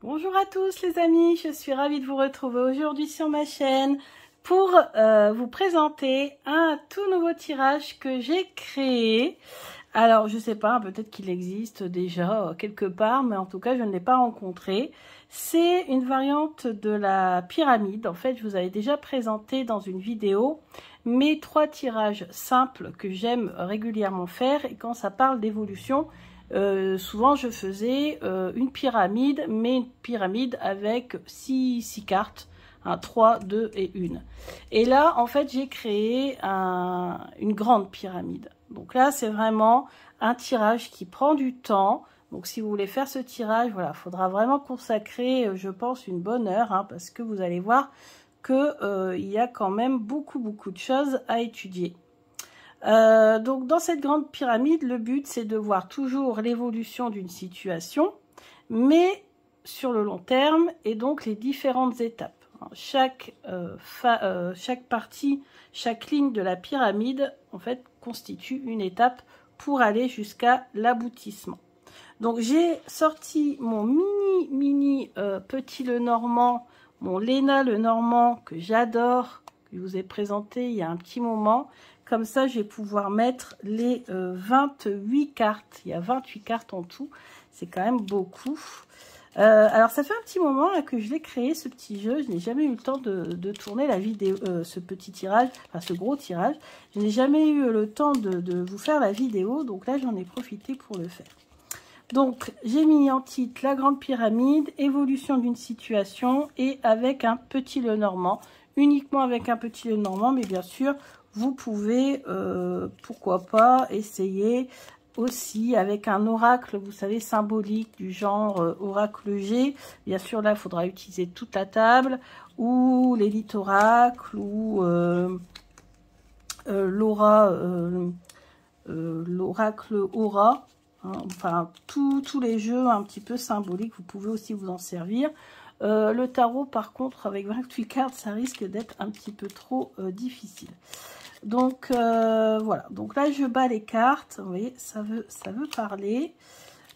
Bonjour à tous les amis, je suis ravie de vous retrouver aujourd'hui sur ma chaîne pour vous présenter un tout nouveau tirage que j'ai créé. Alors je sais pas, peut-être qu'il existe déjà quelque part, mais en tout cas je ne l'ai pas rencontré. C'est une variante de la pyramide. En fait, je vous avais déjà présenté dans une vidéo mes 3 tirages simples que j'aime régulièrement faire, et quand ça parle d'évolution, souvent je faisais une pyramide, mais une pyramide avec 6 cartes, 3, 2 et 1. Et là, en fait, j'ai créé une grande pyramide. Donc là, c'est vraiment un tirage qui prend du temps. Donc si vous voulez faire ce tirage, voilà, il faudra vraiment consacrer, je pense, une bonne heure, parce que vous allez voir que il y a quand même beaucoup de choses à étudier. Donc dans cette grande pyramide, le but c'est de voir toujours l'évolution d'une situation, mais sur le long terme, et donc les différentes étapes. Chaque partie, chaque ligne de la pyramide, en fait, constitue une étape pour aller jusqu'à l'aboutissement. Donc j'ai sorti mon mini petit Lenormand, mon Léna Lenormand que j'adore, que je vous ai présenté il y a un petit moment. Comme ça, je vais pouvoir mettre les 28 cartes. Il y a 28 cartes en tout. C'est quand même beaucoup. Alors, ça fait un petit moment là, que je l'ai créé, ce petit jeu. Je n'ai jamais eu le temps de tourner la vidéo, ce petit tirage, enfin ce gros tirage. Je n'ai jamais eu le temps de vous faire la vidéo. Donc là, j'en ai profité pour le faire. Donc, j'ai mis en titre la grande pyramide, évolution d'une situation, et avec un petit Lenormand. Uniquement avec un petit Lenormand, mais bien sûr, vous pouvez, pourquoi pas, essayer aussi avec un oracle, vous savez, symbolique du genre oracle G. Bien sûr, là, il faudra utiliser toute la table, ou l'élite oracle, ou l'oracle aura. Enfin, tous les jeux un petit peu symboliques, vous pouvez aussi vous en servir. Le tarot, par contre, avec 28 cartes, ça risque d'être un petit peu trop difficile. Donc, voilà. Donc là, je bats les cartes. Vous voyez, ça veut parler.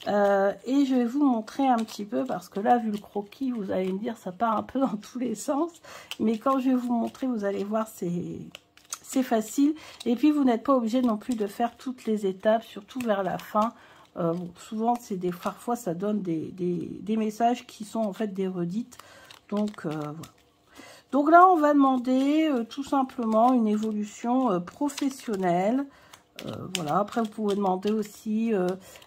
Et je vais vous montrer un petit peu, parce que là, vu le croquis, vous allez me dire, ça part un peu dans tous les sens. Mais quand je vais vous montrer, vous allez voir, c'est facile. Et puis, vous n'êtes pas obligé non plus de faire toutes les étapes, surtout vers la fin. Bon, souvent, parfois, ça donne des messages qui sont en fait des redites. Donc, voilà. Donc là, on va demander tout simplement une évolution professionnelle. Voilà. Après, vous pouvez demander aussi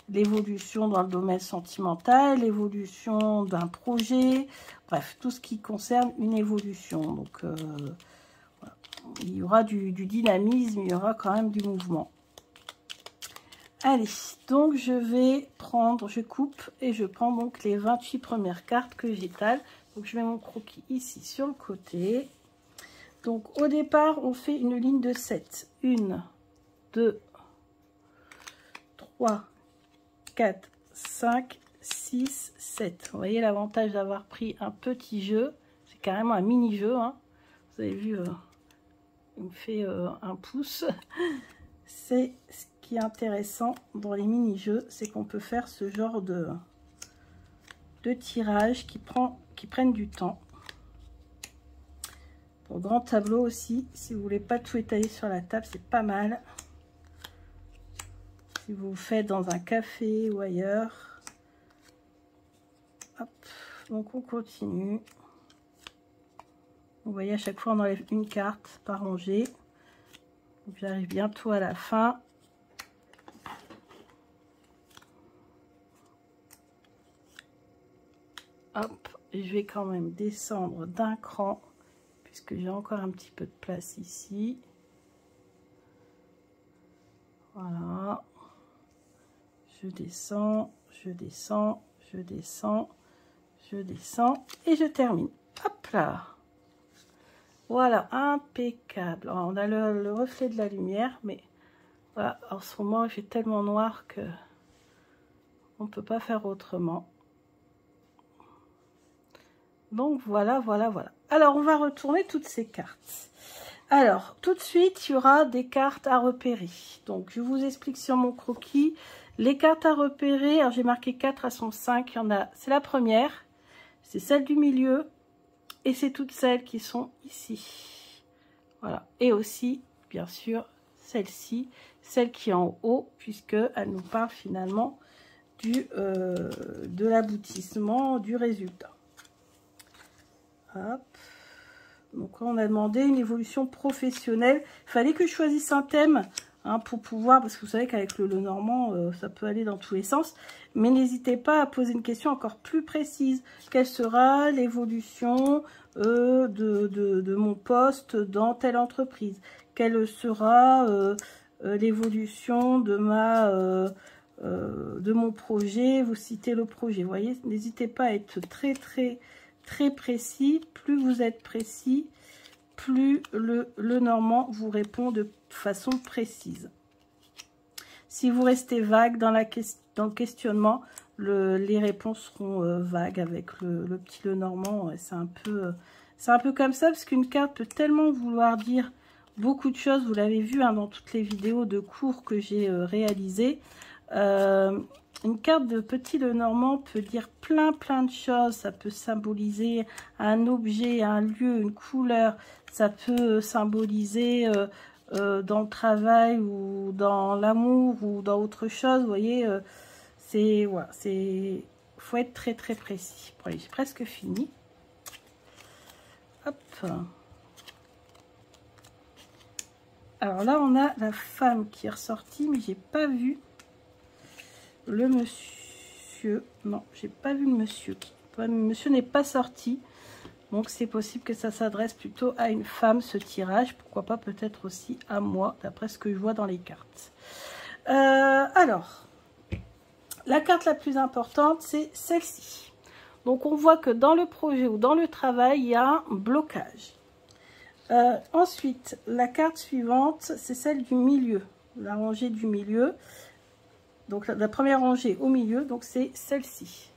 l'évolution dans le domaine sentimental, l'évolution d'un projet. Bref, tout ce qui concerne une évolution. Donc, voilà. Il y aura du dynamisme, il y aura quand même du mouvement. Allez, donc je coupe et je prends donc les 28 premières cartes que j'étale. Donc je mets mon croquis ici sur le côté. Donc au départ, on fait une ligne de 7. 1, 2, 3, 4, 5, 6, 7. Vous voyez l'avantage d'avoir pris un petit jeu. C'est carrément un mini-jeu. Vous avez vu, il me fait un pouce. C'est ce qui est intéressant dans les mini-jeux, c'est qu'on peut faire ce genre de tirage qui prennent du temps. Pour grand tableau aussi, si vous voulez pas tout étaler sur la table, c'est pas mal. Si vous le faites dans un café ou ailleurs. Hop, donc on continue. Vous voyez, à chaque fois on enlève une carte par rangée. J'arrive bientôt à la fin. Hop, je vais quand même descendre d'un cran, puisque j'ai encore un petit peu de place ici. Voilà. Je descends, je descends, je descends, je descends, et je termine. Hop là. Voilà, impeccable. Alors, on a le reflet de la lumière, mais voilà, en ce moment, il fait tellement noir que on ne peut pas faire autrement. Donc, voilà. Alors, on va retourner toutes ces cartes. Alors, tout de suite, il y aura des cartes à repérer. Donc, je vous explique sur mon croquis. Les cartes à repérer, alors j'ai marqué 4, elles sont 5. Il y en a, c'est la première. c'est celle du milieu et c'est toutes celles qui sont ici. Voilà. Et aussi, bien sûr, celle-ci, celle qui est en haut, puisqu'elle nous parle finalement de l'aboutissement, du résultat. Hop. Donc on a demandé une évolution professionnelle. Il fallait que je choisisse un thème hein, pour pouvoir, parce que vous savez qu'avec le Normand, ça peut aller dans tous les sens. Mais n'hésitez pas à poser une question encore plus précise. Quelle sera l'évolution de mon poste dans telle entreprise? Quelle sera l'évolution de mon projet? Vous citez le projet. Vous voyez, n'hésitez pas à être très précis. Plus vous êtes précis, plus le Normand vous répond de façon précise. Si vous restez vague dans le questionnement, les réponses seront vagues avec le petit Lenormand. C'est un peu comme ça, parce qu'une carte peut tellement vouloir dire beaucoup de choses. Vous l'avez vu hein, dans toutes les vidéos de cours que j'ai réalisées. Une carte de petit Lenormand peut dire plein de choses. Ça peut symboliser un objet, un lieu, une couleur. Ça peut symboliser dans le travail ou dans l'amour ou dans autre chose. Vous voyez, voilà, faut être très précis. Bon, allez, j'ai presque fini. Hop. Alors là, on a la femme qui est ressortie, mais j'ai pas vu le monsieur. Non, j'ai pas vu le monsieur. Le monsieur n'est pas sorti. Donc c'est possible que ça s'adresse plutôt à une femme, ce tirage. Pourquoi pas peut-être aussi à moi, d'après ce que je vois dans les cartes. Alors, la carte la plus importante, c'est celle-ci. Donc on voit que dans le projet ou dans le travail, il y a un blocage. Ensuite, la carte suivante, c'est celle du milieu. La rangée du milieu. Donc la première rangée au milieu, donc c'est celle-ci.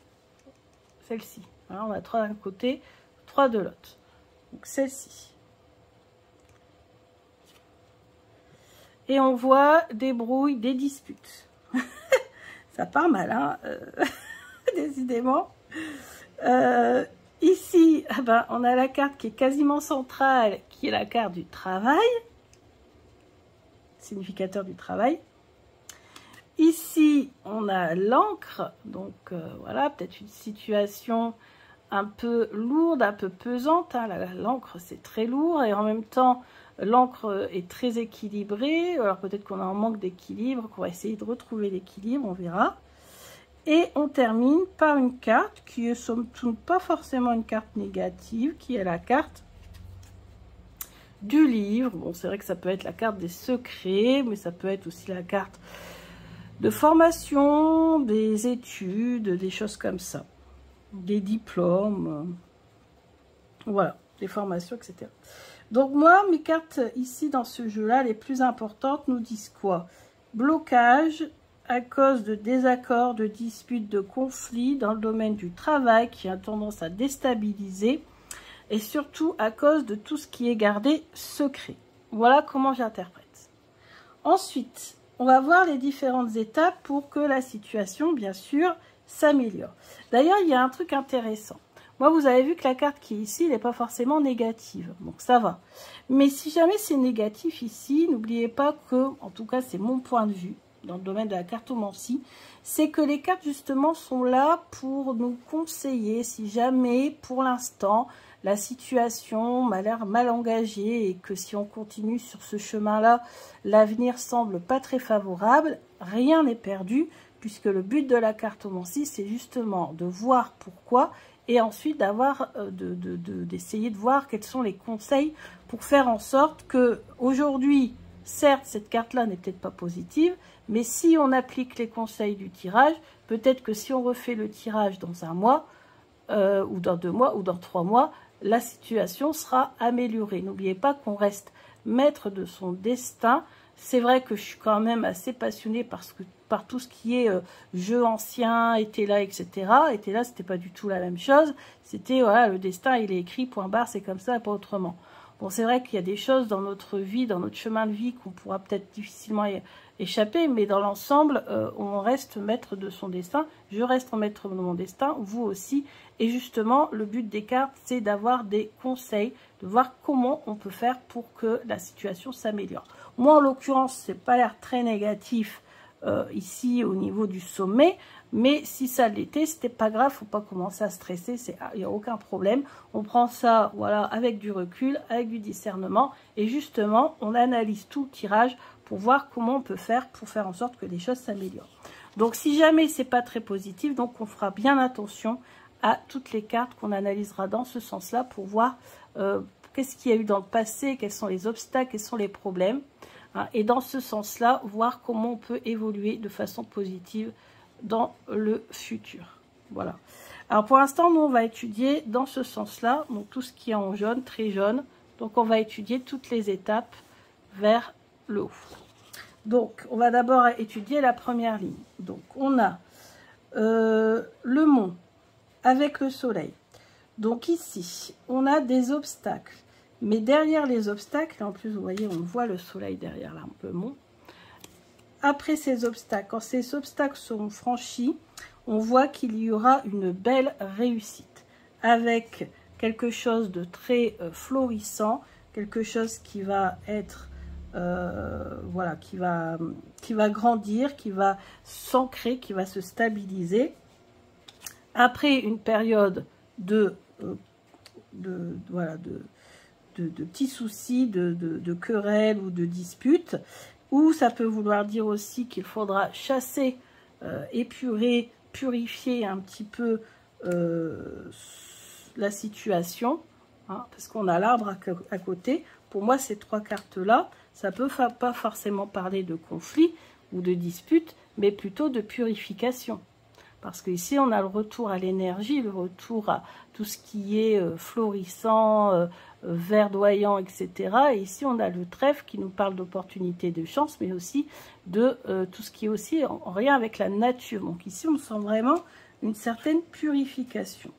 Celle-ci. Voilà, on a 3 d'un côté, 3 de l'autre. Donc celle-ci. Et on voit des brouilles, des disputes. Ça part mal, hein, décidément. Ici, ah ben, on a la carte qui est quasiment centrale, qui est la carte du travail. Significateur du travail. Ici, on a l'encre, donc voilà, peut-être une situation un peu lourde, un peu pesante. Hein. L'encre, c'est très lourd et en même temps, l'encre est très équilibrée. Alors peut-être qu'on a un manque d'équilibre, qu'on va essayer de retrouver l'équilibre, on verra. Et on termine par une carte qui est somme toute pas forcément une carte négative, qui est la carte du livre. Bon, c'est vrai que ça peut être la carte des secrets, mais ça peut être aussi la carte de formation, des études, des choses comme ça, des diplômes, voilà, des formations, etc. Donc moi, mes cartes ici dans ce jeu-là, les plus importantes nous disent quoi? Blocage à cause de désaccords, de disputes, de conflits dans le domaine du travail qui a tendance à déstabiliser et surtout à cause de tout ce qui est gardé secret. Voilà comment j'interprète. Ensuite, on va voir les différentes étapes pour que la situation, bien sûr, s'améliore. D'ailleurs, il y a un truc intéressant. Moi, vous avez vu que la carte qui est ici, elle n'est pas forcément négative. Donc, ça va. Mais si jamais c'est négatif ici, n'oubliez pas que, en tout cas, c'est mon point de vue dans le domaine de la cartomancie, c'est que les cartes, justement, sont là pour nous conseiller si jamais, pour l'instant, la situation m'a l'air mal engagée et que si on continue sur ce chemin-là, l'avenir semble pas très favorable, rien n'est perdu, puisque le but de la cartomancie, c'est justement de voir pourquoi et ensuite d'essayer de voir quels sont les conseils pour faire en sorte que aujourd'hui, certes, cette carte-là n'est peut-être pas positive, mais si on applique les conseils du tirage, peut-être que si on refait le tirage dans un mois, ou dans 2 mois, ou dans 3 mois, la situation sera améliorée. N'oubliez pas qu'on reste maître de son destin. C'est vrai que je suis quand même assez passionnée par tout ce qui est jeu ancien, était là, etc. Était là, c'était pas du tout la même chose. C'était, voilà, le destin, il est écrit, point barre, c'est comme ça, pas autrement. Bon, c'est vrai qu'il y a des choses dans notre vie, dans notre chemin de vie, qu'on pourra peut-être difficilement échapper, mais dans l'ensemble, on reste maître de son destin. Je reste maître de mon destin, vous aussi. Et justement, le but des cartes, c'est d'avoir des conseils, de voir comment on peut faire pour que la situation s'améliore. Moi, en l'occurrence, c'est pas l'air très négatif ici au niveau du sommet, mais si ça l'était, c'était pas grave, faut pas commencer à stresser, il n'y a aucun problème. On prend ça, voilà, avec du recul, avec du discernement, et justement, on analyse tout le tirage pour voir comment on peut faire pour faire en sorte que les choses s'améliorent. Donc, si jamais c'est pas très positif, donc on fera bien attention à toutes les cartes qu'on analysera dans ce sens-là pour voir qu'est-ce qu'il y a eu dans le passé, quels sont les obstacles, quels sont les problèmes. Hein, et dans ce sens-là, voir comment on peut évoluer de façon positive dans le futur. Voilà. Alors pour l'instant, nous, on va étudier dans ce sens-là, donc tout ce qui est en jaune, très jaune. Donc on va étudier toutes les étapes vers le haut. Donc on va d'abord étudier la première ligne. Donc on a le mont avec le soleil. Donc ici, on a des obstacles. Mais derrière les obstacles, et en plus, vous voyez, on voit le soleil derrière là, le mont. Après ces obstacles, quand ces obstacles seront franchis, on voit qu'il y aura une belle réussite. Avec quelque chose de très florissant, quelque chose qui va être, voilà, qui va grandir, qui va s'ancrer, qui va se stabiliser. Après une période de petits soucis, de querelles ou de disputes, ou ça peut vouloir dire aussi qu'il faudra chasser, épurer, purifier un petit peu la situation, hein, parce qu'on a l'arbre à côté. Pour moi, ces trois cartes-là, ça ne peut pas forcément parler de conflit ou de dispute, mais plutôt de purification. Parce qu'ici, on a le retour à l'énergie, le retour à tout ce qui est florissant, verdoyant, etc. Et ici, on a le trèfle qui nous parle d'opportunités, de chance, mais aussi de tout ce qui est aussi en lien avec la nature. Donc ici, on sent vraiment une certaine purification.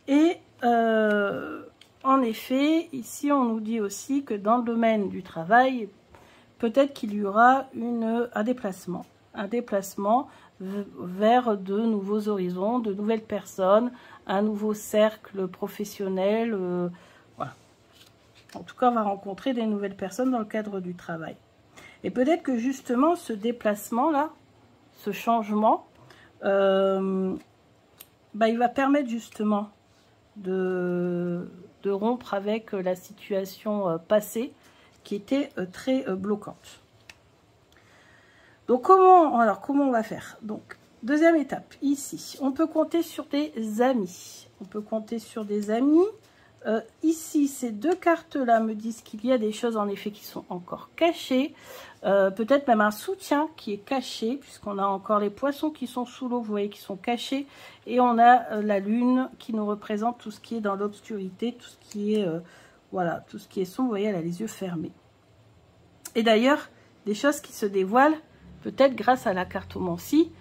Et en effet, ici, on nous dit aussi que dans le domaine du travail, peut-être qu'il y aura un déplacement. Un déplacement vers de nouveaux horizons, de nouvelles personnes, un nouveau cercle professionnel. Voilà. En tout cas, on va rencontrer des nouvelles personnes dans le cadre du travail. Et peut-être que justement, ce déplacement-là, ce changement, il va permettre justement de rompre avec la situation passée qui était très bloquante. Donc, comment on va faire? Donc, deuxième étape, ici, on peut compter sur des amis. On peut compter sur des amis. Ici, ces deux cartes-là me disent qu'il y a des choses, en effet, qui sont encore cachées. Peut-être même un soutien qui est caché, puisqu'on a encore les poissons qui sont sous l'eau, vous voyez, qui sont cachés. Et on a la lune qui nous représente tout ce qui est dans l'obscurité, tout ce qui est, voilà, tout ce qui est sombre. Vous voyez, elle a les yeux fermés. Et d'ailleurs, des choses qui se dévoilent, peut-être grâce à la cartomancie.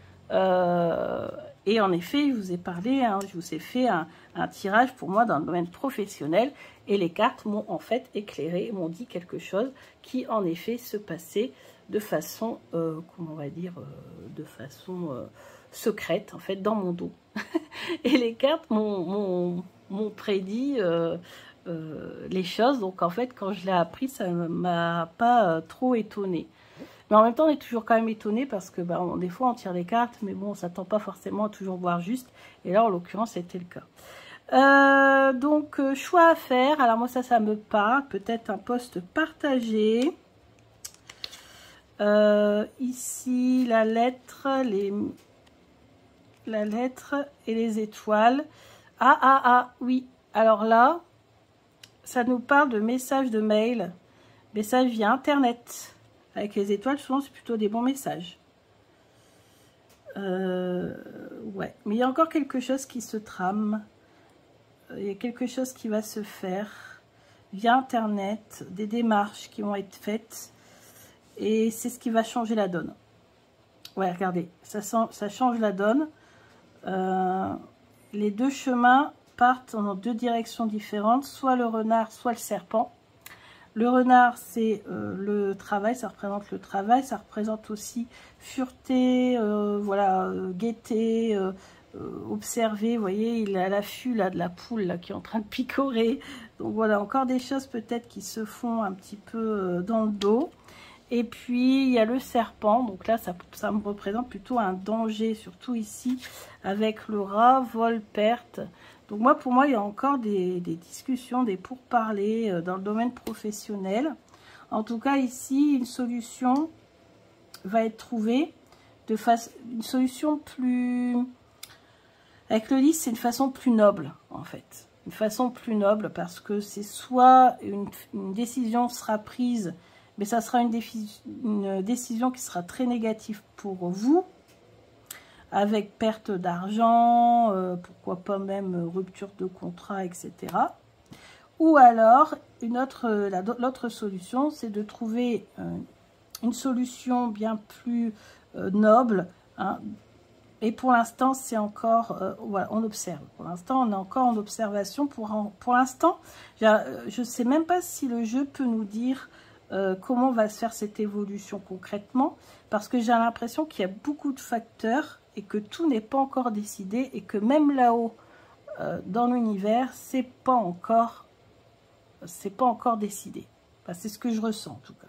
Et en effet, je vous ai parlé, hein, je vous ai fait un tirage pour moi dans le domaine professionnel. Et les cartes m'ont en fait éclairé, m'ont dit quelque chose qui en effet se passait de façon, comment on va dire, de façon secrète en fait dans mon dos. Et les cartes m'ont prédit les choses. Donc en fait, quand je l'ai appris, ça ne m'a pas trop étonnée. Mais en même temps, on est toujours quand même étonné parce que des fois, on tire les cartes, mais bon, on ne s'attend pas forcément à toujours voir juste. Et là, en l'occurrence, c'était le cas. Donc, choix à faire. Alors moi, ça me parle. Peut-être un poste partagé. Ici, la lettre et les étoiles. Oui. Alors là, ça nous parle de messages de mail. Messages via Internet. Avec les étoiles, souvent, c'est plutôt des bons messages. Ouais. Mais il y a encore quelque chose qui se trame. Il y a quelque chose qui va se faire via Internet. Des démarches qui vont être faites. Et c'est ce qui va changer la donne. Ouais, regardez. Ça change la donne. Les deux chemins partent dans deux directions différentes. Soit le renard, soit le serpent. Le renard, c'est le travail, ça représente le travail, ça représente aussi fureté, voilà, gaieté, observer, vous voyez, il est à l'affût là de la poule là, qui est en train de picorer. Donc voilà, encore des choses peut-être qui se font un petit peu dans le dos. Et puis il y a le serpent, donc là ça me représente plutôt un danger, surtout ici avec le rat, vol, perte. Donc moi, pour moi, il y a encore des discussions, des pourparlers dans le domaine professionnel. En tout cas ici, une solution va être trouvée, une solution plus... Avec le lys, c'est une façon plus noble en fait. Une façon plus noble parce que c'est soit une décision sera prise, mais ça sera une décision qui sera très négative pour vous, avec perte d'argent, pourquoi pas même rupture de contrat, etc. Ou alors, l'autre solution, c'est de trouver une solution bien plus noble, hein. Et pour l'instant, c'est encore, voilà, on observe. Pour l'instant, on est encore en observation. Pour l'instant, je ne sais même pas si le jeu peut nous dire comment va se faire cette évolution concrètement, parce que j'ai l'impression qu'il y a beaucoup de facteurs et que tout n'est pas encore décidé et que même là-haut, dans l'univers, c'est pas encore décidé. Enfin, c'est ce que je ressens en tout cas.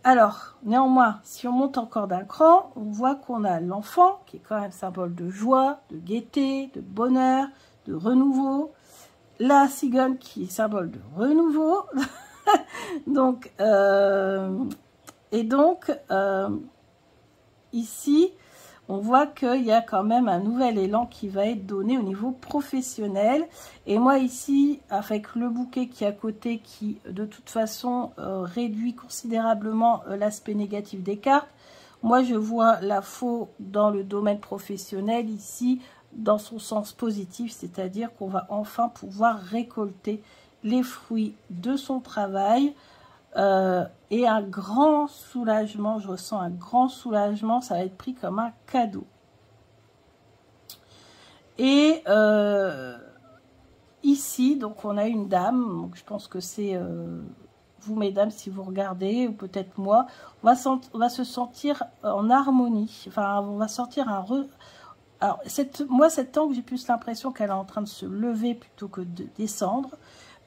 Alors, néanmoins, si on monte encore d'un cran, on voit qu'on a l'enfant, qui est quand même symbole de joie, de gaieté, de bonheur, de renouveau. La cigogne, qui est symbole de renouveau. Donc, ici, on voit qu'il y a quand même un nouvel élan qui va être donné au niveau professionnel. Et moi ici, avec le bouquet qui est à côté, qui de toute façon réduit considérablement l'aspect négatif des cartes, moi je vois la faux dans le domaine professionnel ici, dans son sens positif, c'est-à-dire qu'on va enfin pouvoir récolter les fruits de son travail. Et un grand soulagement, je ressens un grand soulagement, ça va être pris comme un cadeau. Et ici, donc on a une dame, donc je pense que c'est vous mesdames si vous regardez, ou peut-être moi, on va se sentir en harmonie, enfin on va sortir un... Alors moi cette angle, j'ai plus l'impression qu'elle est en train de se lever plutôt que de descendre.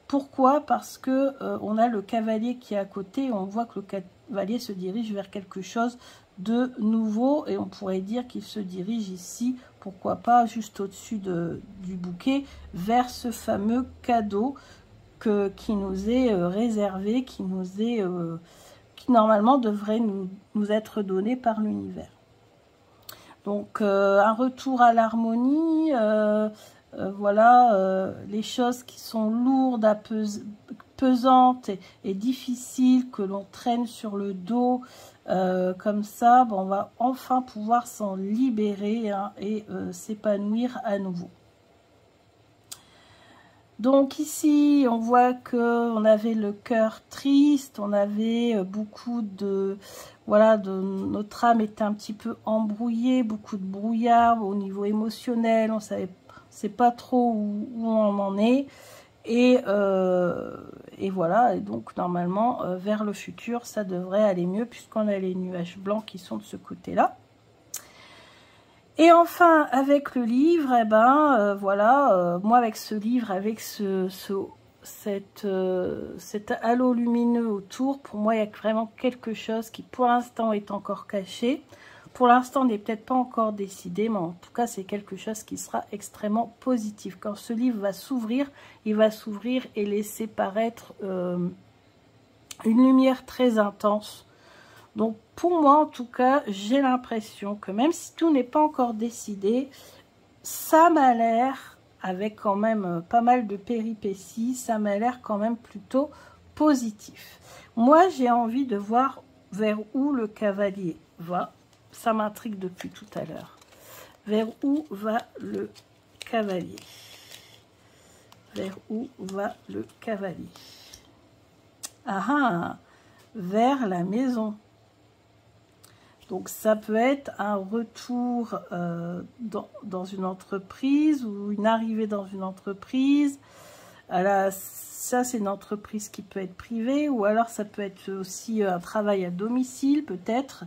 Pourquoi? Parce que on a le cavalier qui est à côté et on voit que le cavalier se dirige vers quelque chose de nouveau et on pourrait dire qu'il se dirige ici, pourquoi pas juste au-dessus du bouquet, vers ce fameux cadeau qui nous est réservé, qui normalement devrait nous être donné par l'univers. Donc un retour à l'harmonie, voilà, les choses qui sont lourdes, pesantes et difficiles, que l'on traîne sur le dos, comme ça, bon, on va enfin pouvoir s'en libérer, hein, et s'épanouir à nouveau. Donc ici, on voit qu'on avait le cœur triste, on avait beaucoup de... Voilà, notre âme était un petit peu embrouillée, beaucoup de brouillard au niveau émotionnel, on savait pas trop où on en est. Et voilà, et donc normalement, vers le futur, ça devrait aller mieux, puisqu'on a les nuages blancs qui sont de ce côté-là. Et enfin, avec le livre, eh ben, voilà, moi avec ce livre, avec cet halo lumineux autour, pour moi, il y a vraiment quelque chose qui, pour l'instant, est encore caché. Pour l'instant, n'est peut-être pas encore décidé, mais en tout cas, c'est quelque chose qui sera extrêmement positif. Quand ce livre va s'ouvrir, il va s'ouvrir et laisser paraître une lumière très intense. Donc, pour moi, en tout cas, j'ai l'impression que même si tout n'est pas encore décidé, ça m'a l'air, avec quand même pas mal de péripéties, ça m'a l'air quand même plutôt positif. Moi, j'ai envie de voir vers où le cavalier va. Ça m'intrigue depuis tout à l'heure. Vers où va le cavalier? Vers où va le cavalier? Ah ah, vers la maison. Donc ça peut être un retour dans une entreprise ou une arrivée dans une entreprise. Ça, c'est une entreprise qui peut être privée, ou alors ça peut être aussi un travail à domicile, peut-être.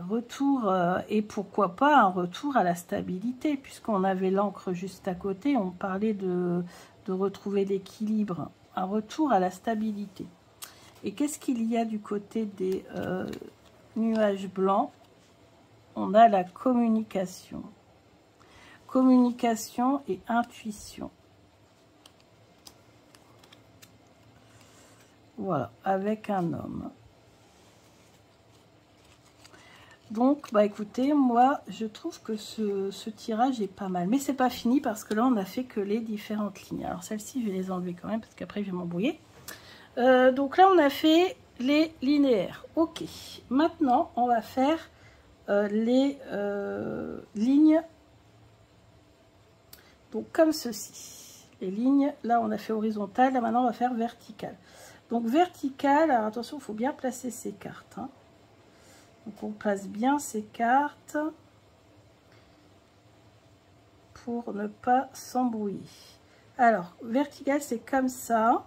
Retour, et pourquoi pas un retour à la stabilité, puisqu'on avait l'encre juste à côté, on parlait de retrouver l'équilibre. Un retour à la stabilité. Et qu'est-ce qu'il y a du côté des nuages blancs? On a la communication. Communication et intuition. Voilà, avec un homme. Donc, bah écoutez, moi, je trouve que ce tirage est pas mal. Mais c'est pas fini parce que là, on a fait que les différentes lignes. Alors, celle-ci, je vais les enlever quand même parce qu'après, je vais m'embrouiller. Donc là, on a fait les linéaires. Ok. Maintenant, on va faire les lignes. Donc, comme ceci. Les lignes, là, on a fait horizontale. Là, maintenant, on va faire verticale. Donc, verticale, alors attention, il faut bien placer ces cartes. Hein. Donc, on place bien ces cartes pour ne pas s'embrouiller. Alors, verticale, c'est comme ça.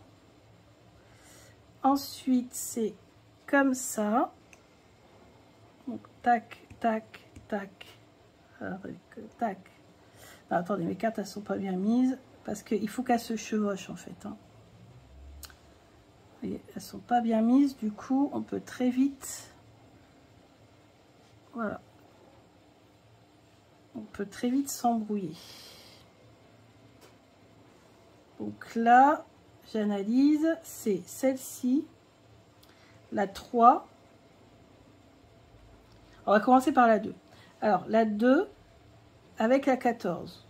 Ensuite, c'est comme ça. Donc, tac, tac, tac. Avec, tac. Non, attendez, mes cartes, elles ne sont pas bien mises. Parce qu'il faut qu'elles se chevauchent, en fait. Hein. Vous voyez, elles ne sont pas bien mises. Du coup, on peut très vite... Voilà. On peut très vite s'embrouiller. Donc là, j'analyse, c'est celle-ci, la 3. On va commencer par la 2. Alors, la 2 avec la 14.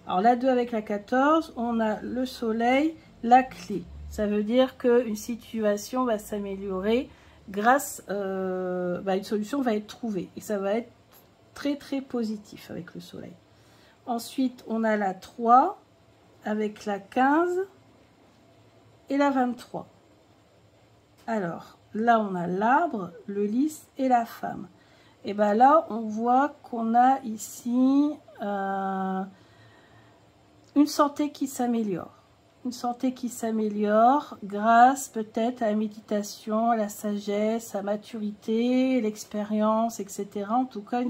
Alors, la 2 avec la 14, on a le soleil, la clé. Ça veut dire qu'une situation va s'améliorer grâce, une solution va être trouvée. Et ça va être très, très positif avec le soleil. Ensuite, on a la 3 avec la 15 et la 23. Alors, là, on a l'arbre, le lys et la femme. Et bien là, on voit qu'on a ici une santé qui s'améliore. Une santé qui s'améliore grâce peut-être à la méditation, à la sagesse, à la maturité, l'expérience, etc. En tout cas,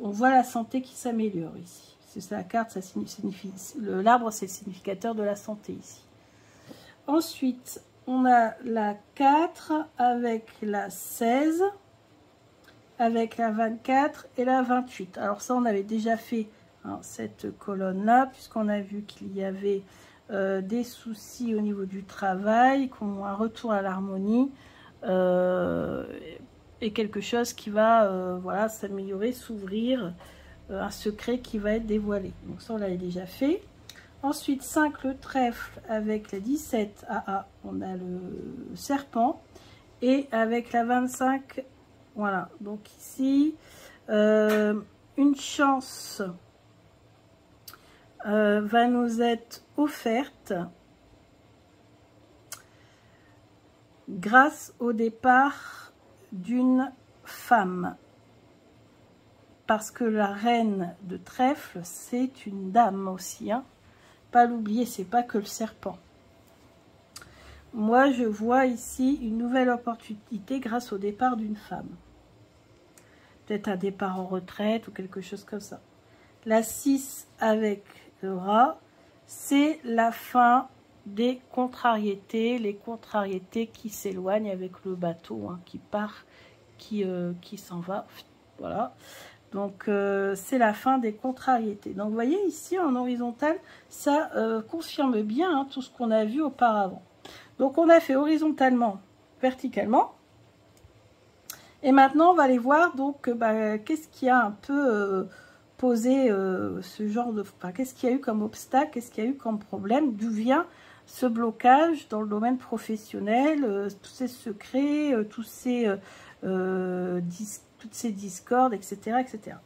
on voit la santé qui s'améliore ici. C'est la carte, ça signifie l'arbre, c'est le significateur de la santé ici. Ensuite, on a la 4 avec la 16, avec la 24 et la 28. Alors ça, on avait déjà fait hein, cette colonne-là, puisqu'on a vu qu'il y avait des soucis au niveau du travail, qu'on a un retour à l'harmonie et quelque chose qui va voilà, s'améliorer, s'ouvrir, un secret qui va être dévoilé. Donc ça, on l'avait déjà fait. Ensuite, 5, le trèfle avec la 17, on a le serpent. Et avec la 25, voilà. Donc ici, une chance va nous être offerte grâce au départ d'une femme. Parce que la reine de trèfle, c'est une dame aussi. Hein. Pas l'oublier, c'est pas que le serpent. Moi, je vois ici une nouvelle opportunité grâce au départ d'une femme. Peut-être un départ en retraite ou quelque chose comme ça. La 6 avec le rat, c'est la fin des contrariétés. Les contrariétés qui s'éloignent avec le bateau hein, qui part, qui s'en va. Voilà. Donc, c'est la fin des contrariétés. Donc, vous voyez ici, en horizontal, ça confirme bien hein, tout ce qu'on a vu auparavant. Donc, on a fait horizontalement, verticalement. Et maintenant, on va aller voir, donc, qu'est-ce qui a un peu posé ce genre de... Enfin, qu'est-ce qu'il y a eu comme obstacle, qu'est-ce qu'il y a eu comme problème, d'où vient ce blocage dans le domaine professionnel, tous ces secrets, tous ces toutes ces discordes, etc., etc.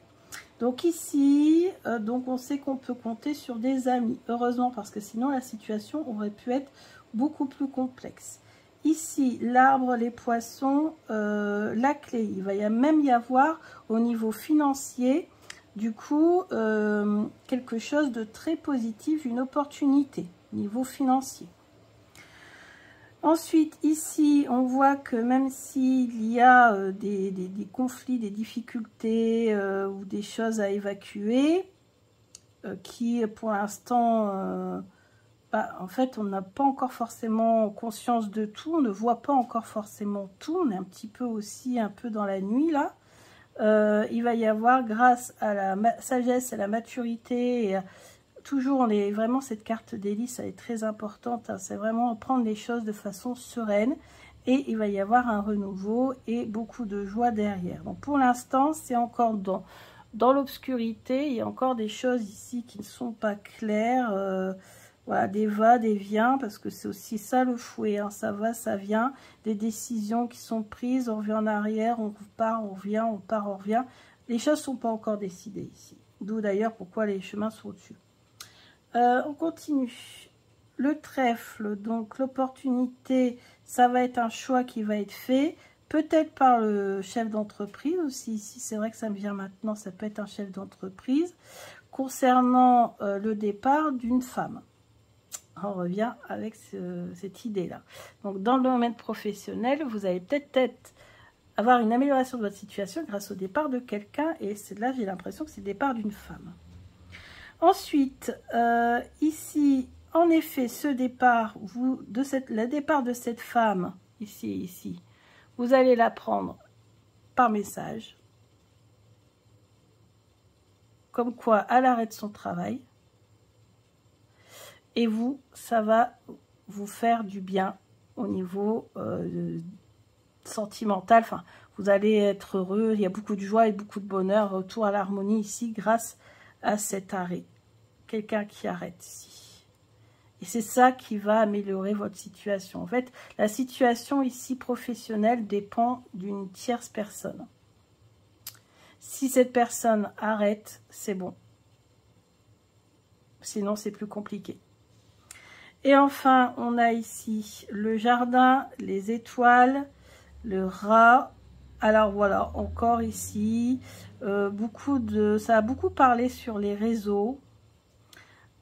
Donc ici, donc on sait qu'on peut compter sur des amis. Heureusement, parce que sinon la situation aurait pu être beaucoup plus complexe. Ici, l'arbre, les poissons, la clé. Il va même y avoir au niveau financier Du coup, quelque chose de très positif, une opportunité niveau financier. Ensuite, ici, on voit que même s'il y a des conflits, des difficultés ou des choses à évacuer, qui pour l'instant, en fait, on n'a pas encore forcément conscience de tout, on ne voit pas encore forcément tout, on est un petit peu aussi un peu dans la nuit là. Il va y avoir, grâce à la sagesse, à la maturité, et toujours, on est vraiment, cette carte d'hélice, elle est très importante, hein, c'est vraiment prendre les choses de façon sereine, et il va y avoir un renouveau et beaucoup de joie derrière. Donc pour l'instant, c'est encore dans l'obscurité, il y a encore des choses ici qui ne sont pas claires, voilà, des va, des viens, parce que c'est aussi ça le fouet, hein, ça va, ça vient, des décisions qui sont prises, on revient en arrière, on part, on revient, on part, on revient. Les choses ne sont pas encore décidées ici, d'où d'ailleurs pourquoi les chemins sont au-dessus. On continue. Le trèfle, donc l'opportunité, ça va être un choix qui va être fait, peut-être par le chef d'entreprise aussi. Ici, c'est vrai que ça me vient maintenant, ça peut être un chef d'entreprise, concernant le départ d'une femme. On revient avec cette idée-là. Donc, dans le domaine professionnel, vous allez peut-être avoir une amélioration de votre situation grâce au départ de quelqu'un, et là, j'ai l'impression que c'est le départ d'une femme. Ensuite, ici, en effet, ce départ, le départ de cette femme, ici, vous allez la prendre par message, comme quoi elle arrête son travail, et vous, ça va vous faire du bien au niveau sentimental, enfin, vous allez être heureux, il y a beaucoup de joie et beaucoup de bonheur, retour à l'harmonie ici, grâce à cet arrêt. Quelqu'un qui arrête ici. Et c'est ça qui va améliorer votre situation. En fait, la situation ici professionnelle dépend d'une tierce personne. Si cette personne arrête, c'est bon. Sinon, c'est plus compliqué. Et enfin, on a ici le jardin, les étoiles, le rat. Alors voilà, encore ici, ça a beaucoup parlé sur les réseaux.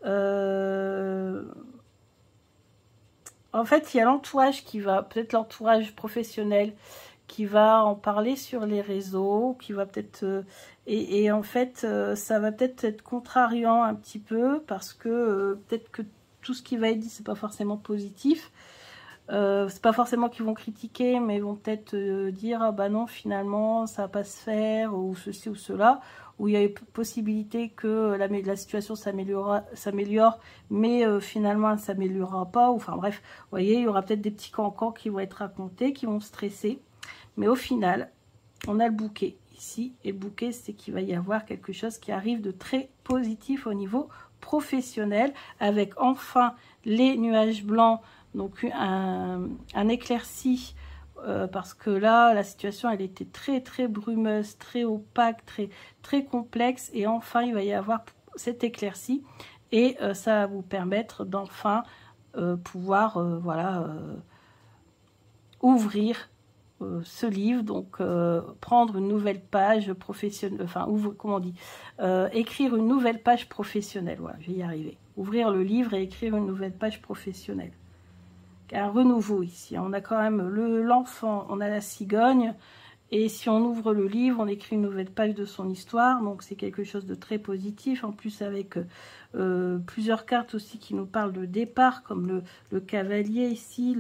En fait, il y a l'entourage qui va, peut-être l'entourage professionnel, qui va en parler sur les réseaux, qui va peut-être... et en fait, ça va peut-être être contrariant un petit peu, parce que peut-être que tout ce qui va être dit, c'est pas forcément positif. C'est pas forcément qu'ils vont critiquer, mais ils vont peut-être dire ah bah non, finalement ça va pas se faire, ou ceci ou cela, où il y a une possibilité que la situation s'améliore, mais finalement elle ne s'améliorera pas, ou enfin bref, vous voyez, il y aura peut-être des petits cancans qui vont être racontés, qui vont stresser, mais au final on a le bouquet ici, et le bouquet, c'est qu'il va y avoir quelque chose qui arrive de très positif au niveau professionnel, avec enfin les nuages blancs, donc un éclairci, parce que là, la situation, elle était très, très brumeuse, très opaque, très, très complexe, et enfin, il va y avoir cet éclairci, et ça va vous permettre d'enfin pouvoir, voilà, ouvrir ce livre, donc prendre une nouvelle page professionnelle, enfin, comment on dit, écrire une nouvelle page professionnelle, voilà, je vais y arriver. Ouvrir le livre et écrire une nouvelle page professionnelle. Un renouveau ici, on a quand même l'enfant, on a la cigogne, et si on ouvre le livre, on écrit une nouvelle page de son histoire, donc c'est quelque chose de très positif, en plus avec plusieurs cartes aussi qui nous parlent de départ, comme le cavalier ici,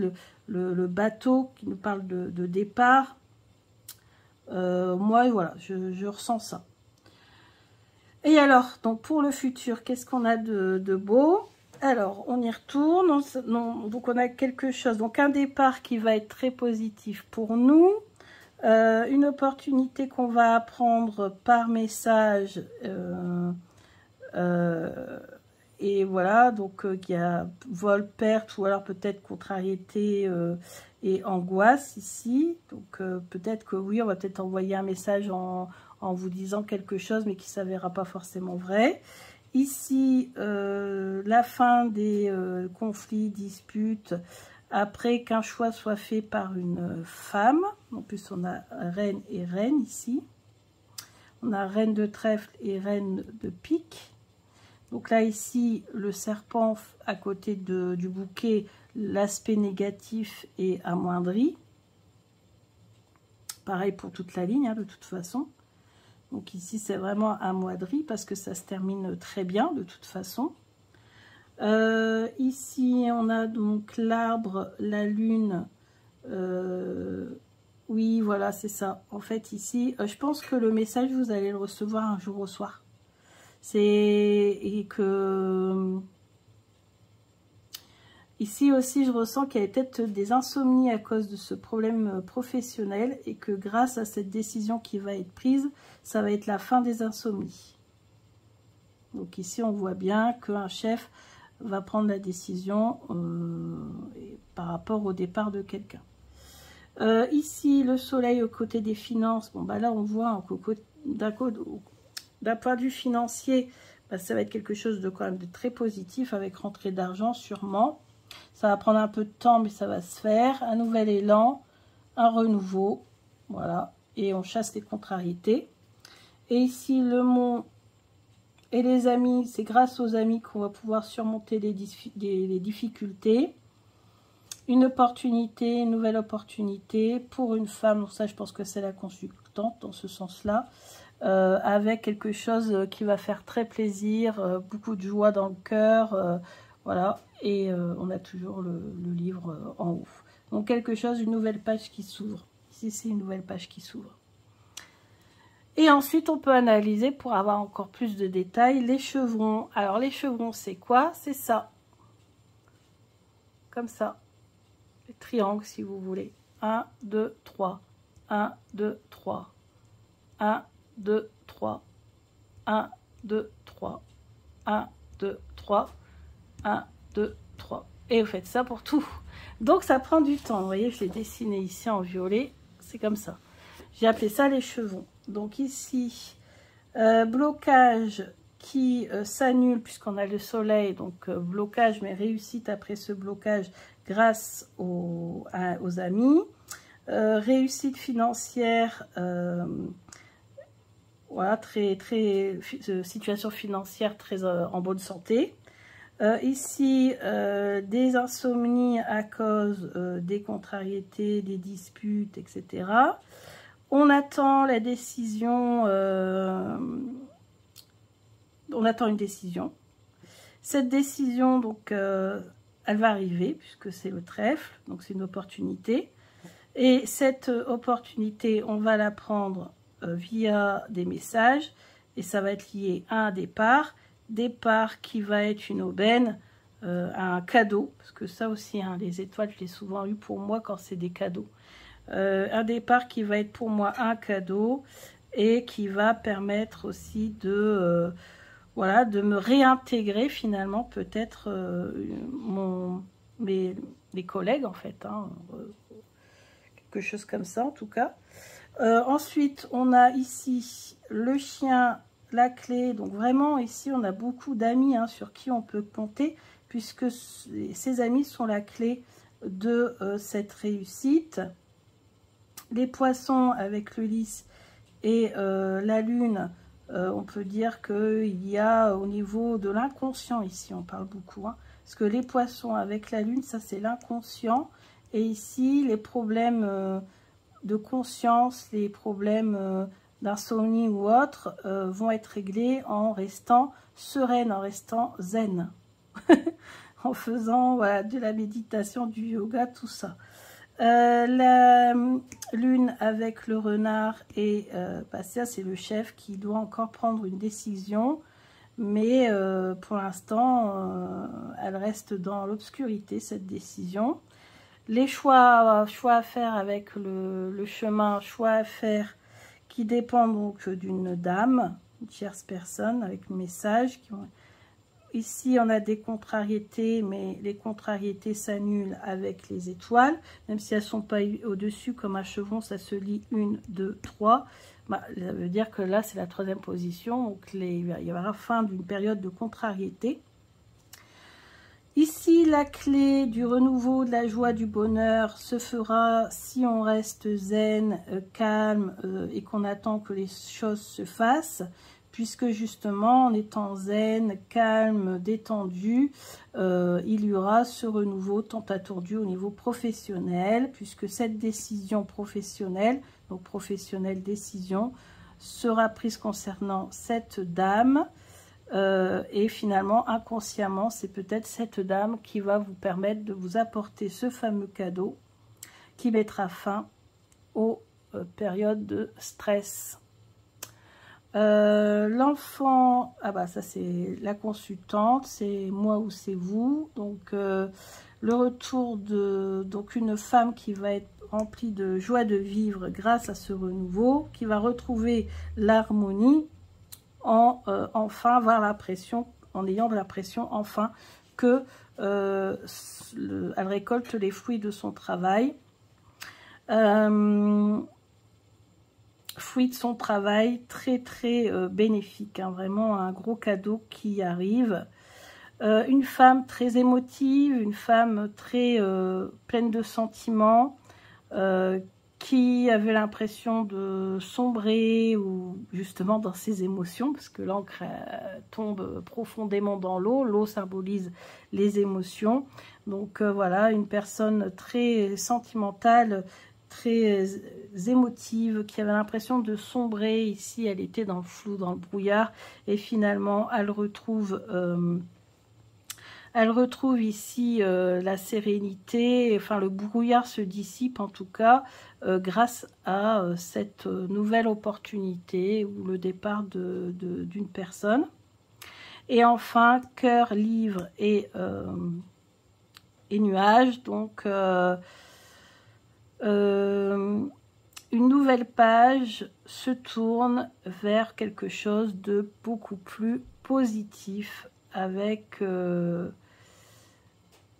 le bateau qui nous parle de départ. Moi, voilà, je ressens ça. Et alors, donc pour le futur, qu'est-ce qu'on a de beau? Alors, on y retourne. Donc, on a quelque chose. Donc, un départ qui va être très positif pour nous. Une opportunité qu'on va apprendre par message. Et voilà, donc il y a vol, perte, ou alors peut-être contrariété et angoisse ici. Donc, peut-être que oui, on va peut-être envoyer un message en vous disant quelque chose, mais qui ne s'avérera pas forcément vrai. Ici, la fin des conflits, disputes, après qu'un choix soit fait par une femme. En plus, on a reine et reine ici. On a reine de trèfle et reine de pique. Donc là, ici, le serpent à côté du bouquet, l'aspect négatif est amoindri. Pareil pour toute la ligne, hein, de toute façon. Donc ici, c'est vraiment amoindri parce que ça se termine très bien, de toute façon. Ici, on a donc l'arbre, la lune. Oui, voilà, c'est ça. En fait, ici, je pense que le message, vous allez le recevoir un jour au soir. Et que... Ici aussi, je ressens qu'il y a peut-être des insomnies à cause de ce problème professionnel et que grâce à cette décision qui va être prise, ça va être la fin des insomnies. Donc ici, on voit bien qu'un chef va prendre la décision par rapport au départ de quelqu'un. Ici, le soleil au côté des finances. Bon, bah là, on voit d'un point de vue financier, bah, ça va être quelque chose de quand même de très positif avec rentrée d'argent sûrement. Ça va prendre un peu de temps, mais ça va se faire. Un nouvel élan, un renouveau. Voilà. Et on chasse les contrariétés. Et ici, le mont et les amis, c'est grâce aux amis qu'on va pouvoir surmonter les difficultés. Une opportunité, une nouvelle opportunité pour une femme. Donc ça, je pense que c'est la consultante dans ce sens-là. Avec quelque chose qui va faire très plaisir, beaucoup de joie dans le cœur. Voilà. Et on a toujours le livre en haut. Donc quelque chose, une nouvelle page qui s'ouvre. Ici, c'est une nouvelle page qui s'ouvre. Et ensuite, on peut analyser pour avoir encore plus de détails les chevrons. Alors, les chevrons, c'est quoi? C'est ça. Comme ça. Les triangles, si vous voulez. 1, 2, 3. 1, 2, 3. 1, 2, 3. 1, 2, 3. 1, 2, 3. 1, 2, 3. Et vous faites ça pour tout. Donc, ça prend du temps. Vous voyez, je l'ai dessiné ici en violet. C'est comme ça. J'ai appelé ça les chevrons. Donc ici, blocage qui s'annule puisqu'on a le soleil. Donc blocage, mais réussite après ce blocage grâce aux amis. Réussite financière, voilà, situation financière très en bonne santé. Ici, des insomnies à cause des contrariétés, des disputes, etc. On attend la décision, on attend une décision. Cette décision, donc, elle va arriver puisque c'est le trèfle, donc c'est une opportunité. Et cette opportunité, on va la prendre via des messages et ça va être lié à un départ. Départ qui va être une aubaine, un cadeau, parce que ça aussi, hein, les étoiles, je l'ai souvent eu pour moi quand c'est des cadeaux. Un départ qui va être pour moi un cadeau et qui va permettre aussi de, voilà, de me réintégrer finalement peut-être mes collègues en fait, hein, quelque chose comme ça en tout cas. Ensuite, on a ici le chien, la clé. Donc vraiment ici, on a beaucoup d'amis hein, sur qui on peut compter puisque ces amis sont la clé de cette réussite. Les poissons avec le lys et la lune, on peut dire qu'il y a au niveau de l'inconscient ici, on parle beaucoup. Hein, parce que les poissons avec la lune, ça c'est l'inconscient. Et ici, les problèmes de conscience, les problèmes d'insomnie ou autres vont être réglés en restant sereine, en restant zen. En faisant voilà, de la méditation, du yoga, tout ça. La lune avec le renard et bah ça c'est le chef qui doit encore prendre une décision mais pour l'instant elle reste dans l'obscurité cette décision. Les choix à faire avec le chemin, choix à faire qui dépend donc d'une dame, une tierce personne avec le message qui ont... Ici, on a des contrariétés, mais les contrariétés s'annulent avec les étoiles. Même si elles ne sont pas au-dessus, comme un chevron, ça se lit 1, 2, 3. Bah, ça veut dire que là, c'est la 3e position. Donc, il va y avoir la fin d'une période de contrariété. Ici, la clé du renouveau, de la joie, du bonheur se fera si on reste zen, calme et qu'on attend que les choses se fassent, puisque justement, en étant zen, calme, détendu, il y aura ce renouveau tant attendu au niveau professionnel, puisque cette décision professionnelle, donc professionnelle décision, sera prise concernant cette dame. Et finalement, inconsciemment, c'est peut-être cette dame qui va vous permettre de vous apporter ce fameux cadeau qui mettra fin aux périodes de stress. L'enfant, ah bah ça c'est la consultante, c'est moi ou c'est vous. Donc le retour de une femme qui va être remplie de joie de vivre grâce à ce renouveau, qui va retrouver l'harmonie. Enfin avoir l'impression, en ayant de l'impression enfin que elle récolte les fruits de son travail. Fruits de son travail très très bénéfique, hein, vraiment un gros cadeau qui arrive. Une femme très émotive, une femme très pleine de sentiments, qui avait l'impression de sombrer ou justement dans ses émotions, parce que l'encre tombe profondément dans l'eau. L'eau symbolise les émotions. Donc voilà, une personne très sentimentale, très émotive, qui avait l'impression de sombrer. Ici, elle était dans le flou, dans le brouillard, et finalement, elle retrouve ici la sérénité, enfin le brouillard se dissipe en tout cas grâce à cette nouvelle opportunité ou le départ d'une personne. Et enfin, cœur, livre et nuages. Donc une nouvelle page se tourne vers quelque chose de beaucoup plus positif, avec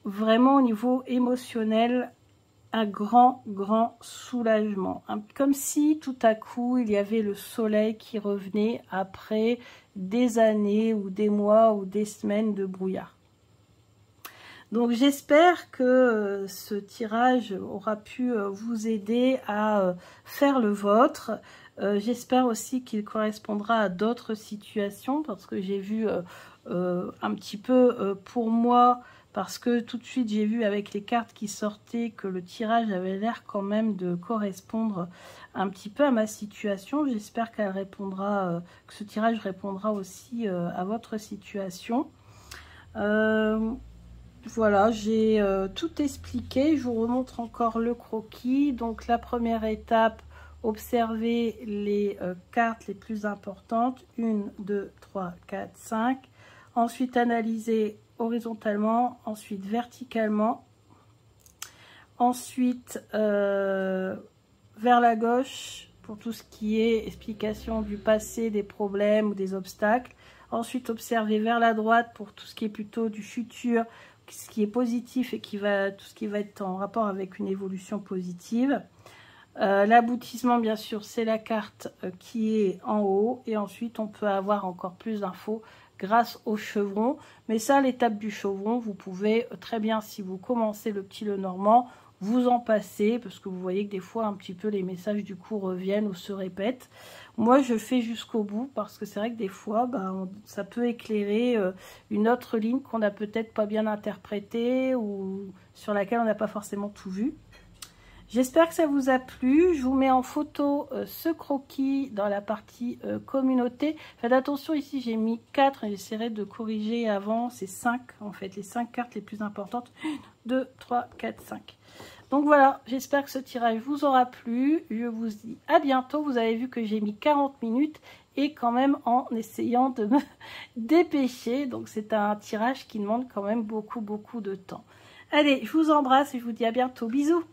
vraiment au niveau émotionnel un grand soulagement, comme si tout à coup il y avait le soleil qui revenait après des années ou des mois ou des semaines de brouillard. Donc j'espère que ce tirage aura pu vous aider à faire le vôtre. J'espère aussi qu'il correspondra à d'autres situations, parce que j'ai vu un petit peu pour moi, parce que tout de suite j'ai vu avec les cartes qui sortaient que le tirage avait l'air quand même de correspondre un petit peu à ma situation. J'espère qu'elle répondra, que ce tirage répondra aussi à votre situation. Voilà, j'ai tout expliqué. Je vous remontre encore le croquis. Donc la première étape, observez les cartes les plus importantes. 1, 2, 3, 4, 5. Ensuite, analysez horizontalement, ensuite verticalement. Ensuite, vers la gauche, pour tout ce qui est explication du passé, des problèmes ou des obstacles. Ensuite, observez vers la droite pour tout ce qui est plutôt du futur, ce qui est positif et tout ce qui va être en rapport avec une évolution positive. L'aboutissement, bien sûr, c'est la carte qui est en haut. Et ensuite, on peut avoir encore plus d'infos grâce au chevron. Mais ça, l'étape du chevron, vous pouvez très bien, si vous commencez le petit Lenormand, vous en passer, parce que vous voyez que des fois, un petit peu, les messages du coup reviennent ou se répètent. Moi, je fais jusqu'au bout, parce que c'est vrai que des fois, ça peut éclairer une autre ligne qu'on n'a peut-être pas bien interprétée ou sur laquelle on n'a pas forcément tout vu. J'espère que ça vous a plu. Je vous mets en photo ce croquis dans la partie communauté. Faites attention, ici j'ai mis 4 et j'essaierai de corriger avant. C'est 5 en fait, les 5 cartes les plus importantes. 1, 2, 3, 4, 5. Donc voilà, j'espère que ce tirage vous aura plu. Je vous dis à bientôt. Vous avez vu que j'ai mis 40 minutes et quand même en essayant de me dépêcher. Donc c'est un tirage qui demande quand même beaucoup de temps. Allez, je vous embrasse et je vous dis à bientôt. Bisous.